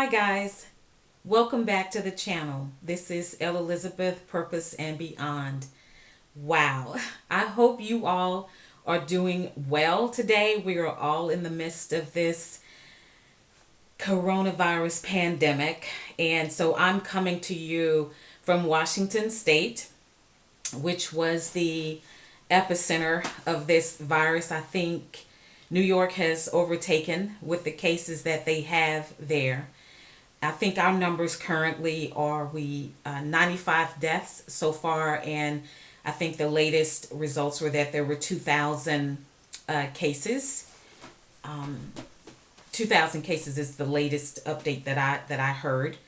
Hi guys, welcome back to the channel. This is Elizabeth, Purpose and Beyond. Wow, I hope you all are doing well today. We are all in the midst of this coronavirus pandemic, and so I'm coming to you from Washington State, which was the epicenter of this virus. I think New York has overtaken with the cases that they have there. I think our numbers currently are 95 deaths so far, and I think the latest results were that there were 2,000 cases. 2,000 cases is the latest update that I heard.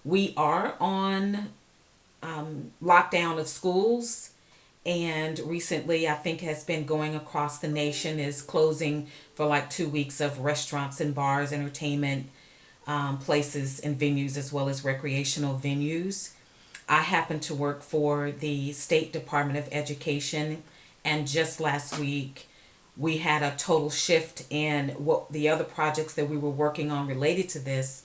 We are on lockdown of schools, and recently I think has been going across the nation is closing for like 2 weeks of restaurants and bars, entertainment places and venues, as well as recreational venues. I happen to work for the State Department of Education, and just last week we had a total shift in what the other projects that we were working on related to this,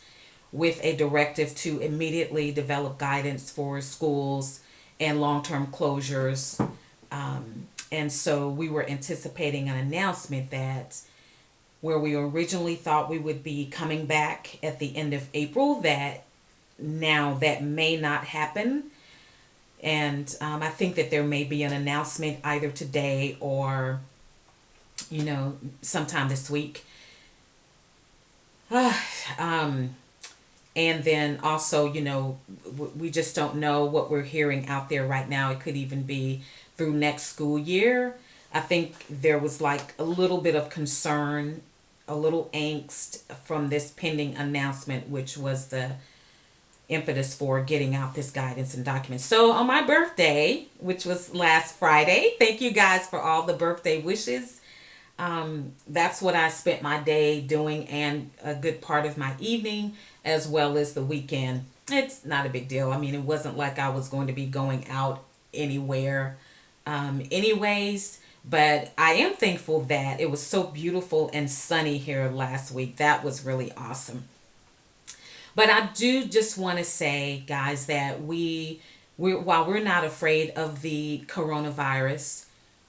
with a directive to immediately develop guidance for schools and long-term closures. And so we were anticipating an announcement that where we originally thought we would be coming back at the end of April, that now that may not happen. And I think that there may be an announcement either today or, sometime this week. um, and then also, we just don't know what we're hearing out there right now. It could even be through next school year. I think there was like a little bit of concern, a little angst from this pending announcement, which was the impetus for getting out this guidance and documents. So on my birthday, which was last Friday, thank you guys for all the birthday wishes. That's what I spent my day doing, and a good part of my evening, as well as the weekend. It's not a big deal. I mean, it wasn't like I was going to be going out anywhere anyways. But I am thankful that it was so beautiful and sunny here last week. That was really awesome. But I do just want to say, guys, that while we're not afraid of the coronavirus,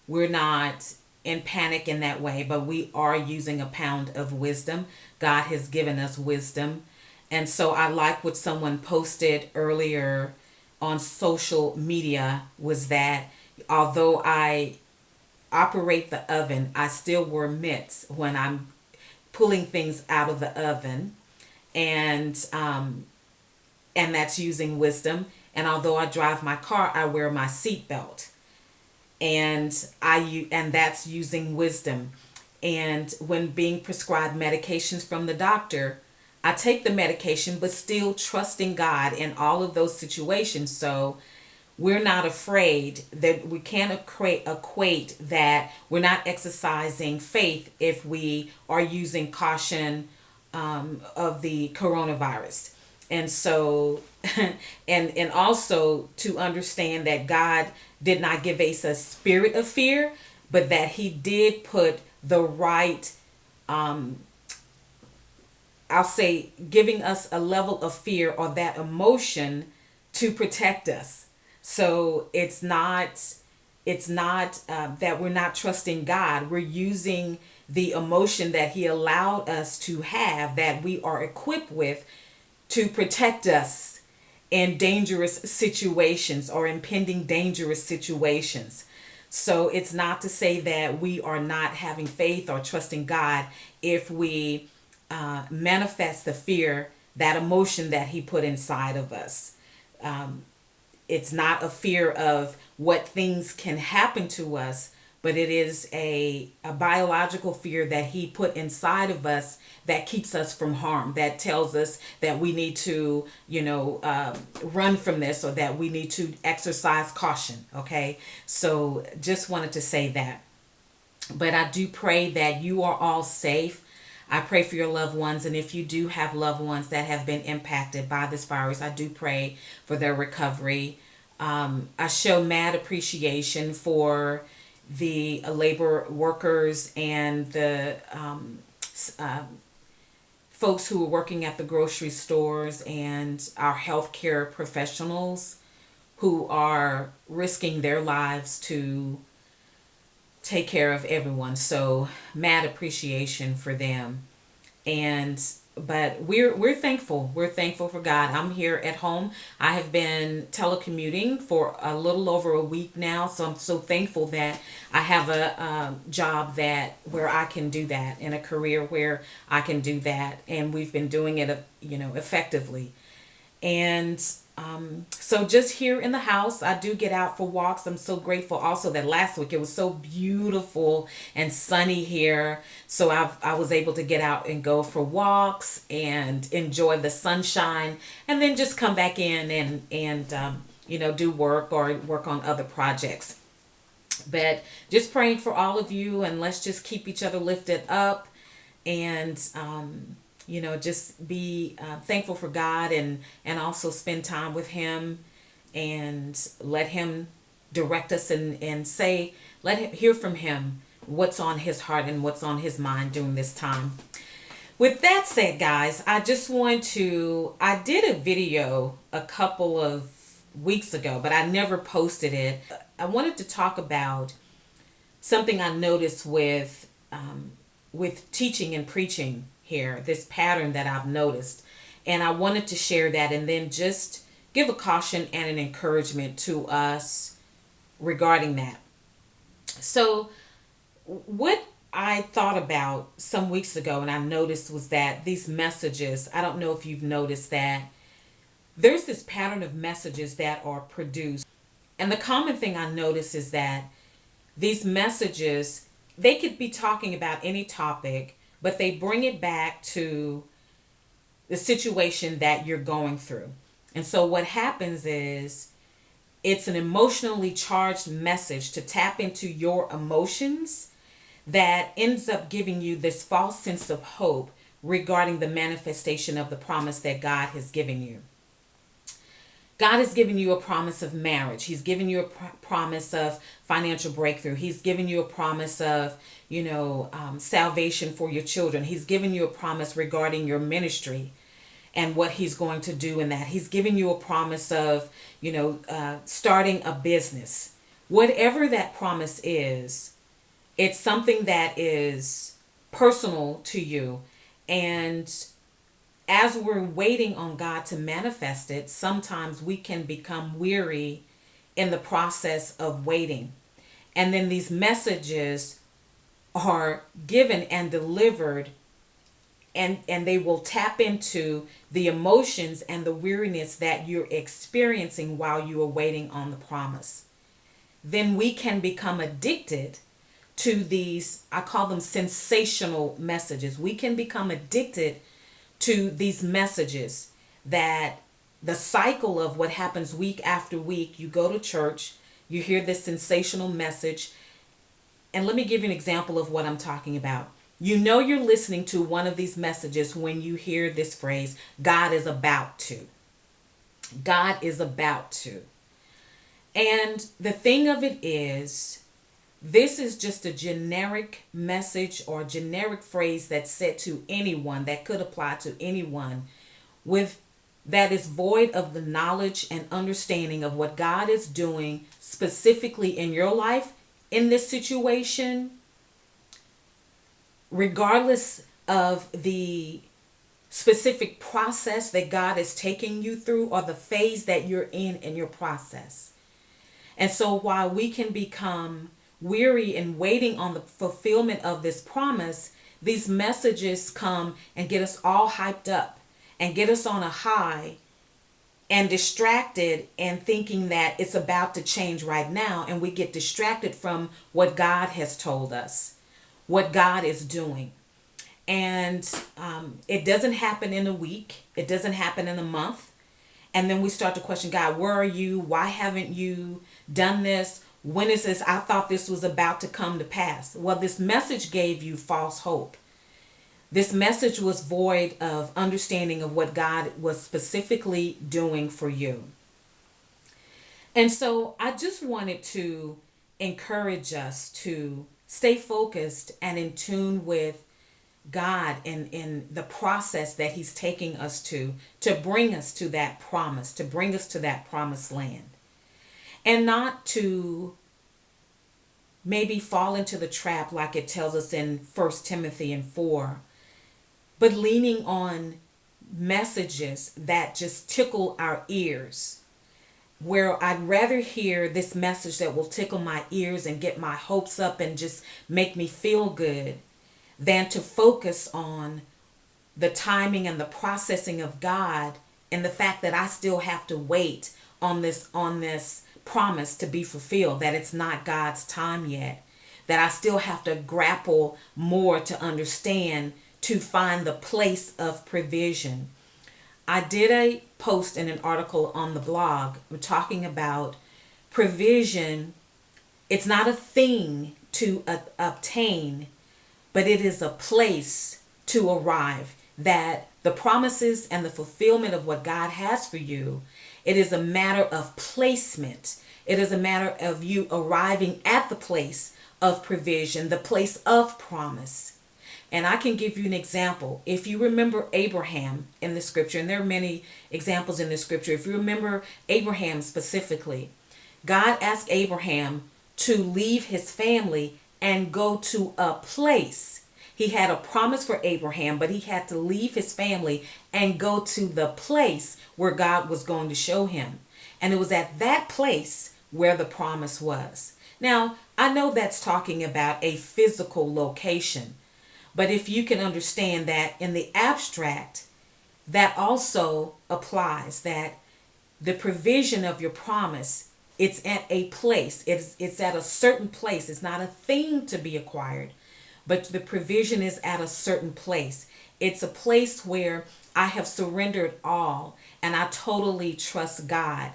we're not in panic in that way, but we are using a pound of wisdom. God has given us wisdom. And so I like what someone posted earlier on social media, was that although I operate the oven, I still wear mitts when I'm pulling things out of the oven, and that's using wisdom. And although I drive my car, I wear my seatbelt, and that's using wisdom. And when being prescribed medications from the doctor, I take the medication, but still trusting God in all of those situations. So we're not afraid, that we can't equate that we're not exercising faith if we are using caution of the coronavirus. And so, and also to understand that God did not give us a spirit of fear, but that He did put the right, I'll say, giving us a level of fear or that emotion to protect us. So it's not that we're not trusting God. We're using the emotion that He allowed us to have, that we are equipped with, to protect us in dangerous situations or impending dangerous situations. So it's not to say that we are not having faith or trusting God if we manifest the fear, that emotion that He put inside of us. It's not a fear of what things can happen to us, but it is a biological fear that He put inside of us that keeps us from harm, that tells us that we need to, run from this, or that we need to exercise caution. Okay. So just wanted to say that. But I do pray that you are all safe. I pray for your loved ones. And if you do have loved ones that have been impacted by this virus, I do pray for their recovery. I show mad appreciation for the labor workers and the folks who are working at the grocery stores and our healthcare professionals who are risking their lives to take care of everyone. So, mad appreciation for them. And but we're thankful. We're thankful for God. I'm here at home. I have been telecommuting for a little over a week now, so I'm so thankful that I have a job that where I can do that, and a career where I can do that, and we've been doing it, effectively. And so just here in the house, I do get out for walks. I'm so grateful also that last week it was so beautiful and sunny here. So I was able to get out and go for walks and enjoy the sunshine, and then just come back in and do work or work on other projects. But just praying for all of you, and let's just keep each other lifted up, and just be thankful for God, and also spend time with Him, and let Him direct us, and say, let him hear from Him what's on His heart and what's on His mind during this time. With that said, guys, I did a video a couple of weeks ago, but I never posted it. I wanted to talk about something I noticed with teaching and preaching here, this pattern that I've noticed. And I wanted to share that, and then just give a caution and an encouragement to us regarding that. So, what I thought about some weeks ago and I noticed was that these messages, I don't know if you've noticed that there's this pattern of messages that are produced. And the common thing I notice is that these messages, they could be talking about any topic, but they bring it back to the situation that you're going through. And so what happens is it's an emotionally charged message to tap into your emotions that ends up giving you this false sense of hope regarding the manifestation of the promise that God has given you. God has given you a promise of marriage. He's given you a promise of financial breakthrough. He's given you a promise of, salvation for your children. He's given you a promise regarding your ministry and what He's going to do in that. He's given you a promise of, starting a business. Whatever that promise is, it's something that is personal to you. And as we're waiting on God to manifest it, sometimes we can become weary in the process of waiting. And then these messages are given and delivered, and they will tap into the emotions and the weariness that you're experiencing while you are waiting on the promise. Then we can become addicted to these, I call them sensational messages. We can become addicted to these messages, that the cycle of what happens week after week, you go to church, you hear this sensational message. And let me give you an example of what I'm talking about. You're listening to one of these messages when you hear this phrase, God is about to. God is about to. And the thing of it is, this is just a generic message or generic phrase that's said to anyone, that could apply to anyone, that is void of the knowledge and understanding of what God is doing specifically in your life, in this situation, regardless of the specific process that God is taking you through, or the phase that you're in your process. And so while we can become weary and waiting on the fulfillment of this promise, these messages come and get us all hyped up and get us on a high and distracted, and thinking that it's about to change right now, and we get distracted from what God has told us, what God is doing. And it doesn't happen in a week. It doesn't happen in a month. And then we start to question, God, where are you? Why haven't you done this? When is this? I thought this was about to come to pass. Well, this message gave you false hope. This message was void of understanding of what God was specifically doing for you. And so I just wanted to encourage us to stay focused and in tune with God in the process that He's taking us to bring us to that promise, to bring us to that promised land. And not to maybe fall into the trap like it tells us in 1 Timothy and 4, but leaning on messages that just tickle our ears, where I'd rather hear this message that will tickle my ears and get my hopes up and just make me feel good, than to focus on the timing and the processing of God, and the fact that I still have to wait on this promise to be fulfilled, that it's not God's time yet, that I still have to grapple more to understand, to find the place of provision. I did a post in an article on the blog talking about provision. It's not a thing to obtain, but it is a place to arrive. That the promises and the fulfillment of what God has for you, it is a matter of placement. It is a matter of you arriving at the place of provision, the place of promise. And I can give you an example. If you remember Abraham in the scripture, and there are many examples in the scripture. If you remember Abraham specifically, God asked Abraham to leave his family and go to a place. He had a promise for Abraham, but he had to leave his family and go to the place where God was going to show him. And it was at that place where the promise was. Now, I know that's talking about a physical location, but if you can understand that in the abstract, that also applies, that the provision of your promise, it's at a place. It's at a certain place. It's not a thing to be acquired, but the provision is at a certain place. It's a place where I have surrendered all and I totally trust God,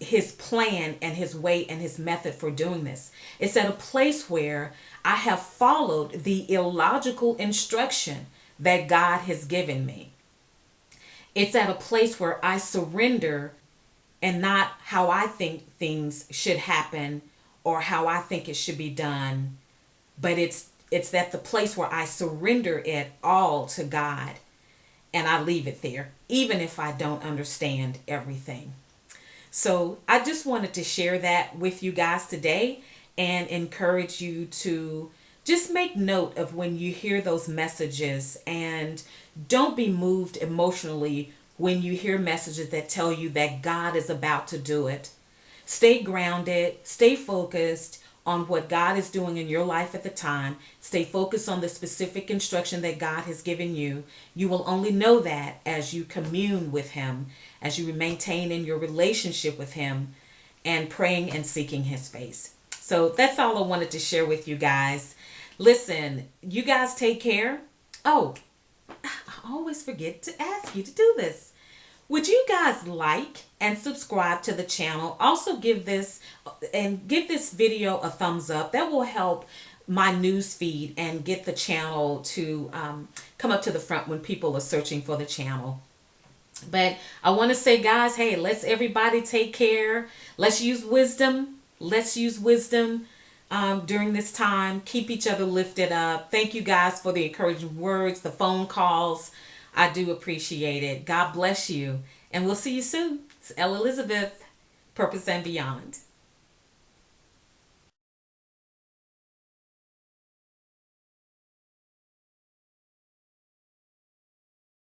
His plan and His way and His method for doing this. It's at a place where I have followed the illogical instruction that God has given me. It's at a place where I surrender, and not how I think things should happen or how I think it should be done, but it's at the place where I surrender it all to God and I leave it there, even if I don't understand everything. So I just wanted to share that with you guys today and encourage you to just make note of when you hear those messages, and don't be moved emotionally when you hear messages that tell you that God is about to do it. Stay grounded, stay focused on what God is doing in your life at the time. Stay focused on the specific instruction that God has given you. You will only know that as you commune with Him, as you maintain in your relationship with Him, and praying and seeking His face. So that's all I wanted to share with you guys. Listen, you guys take care. Oh, I always forget to ask you to do this. Would you guys like and subscribe to the channel? Also give this video a thumbs up. That will help my news feed and get the channel to come up to the front when people are searching for the channel. But I want to say, guys, hey, let's everybody take care. Let's use wisdom. Let's use wisdom during this time. Keep each other lifted up. Thank you guys for the encouraging words, the phone calls. I do appreciate it. God bless you. And we'll see you soon. It's Elle Elizabeth, Purpose and Beyond.